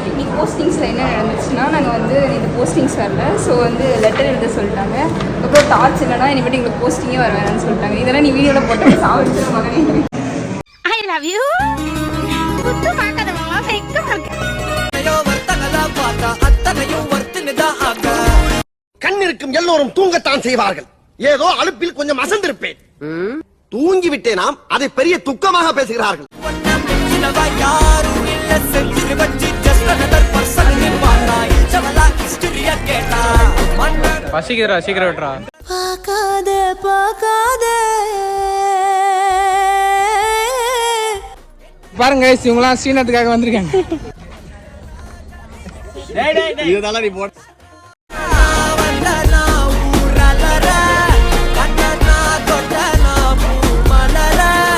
இன்னைக்கு போஸ்டிங்ஸில் என்ன நடந்துச்சுன்னா நாங்கள் வந்து இந்த போஸ்டிங்ஸ் வரல, ஸோ வந்து லெட்டர் எழுத சொல்லிட்டாங்க. அப்புறம் டார்ச் இல்லைனா இனிமேட்டு எங்களுக்கு போஸ்டிங்கே வர வேணாம்னு சொல்லிட்டாங்க. இதெல்லாம் நீ வீடியோவில் போட்டாங்க சாப்பிட்டு மகனே. I love you. குத்து பார்க்காதவங்க வெக்க மாட்டேன். கண் இருக்கும் எல்லோரும் தூங்கத்தான் செய்வார்கள். ஏதோ அலுப்பில் கொஞ்சம் அசந்திருப்பேன். தூங்கி விட்டேனாம், அதை பெரிய துக்கமாக பேசுகிறார்கள். பசிக்கிறா, சீக்கிரம் விட்டுறா. பாருங்க இவங்களாம் சீனத்துக்காக வந்திருக்காங்க. இதுதான் நீ போட்ட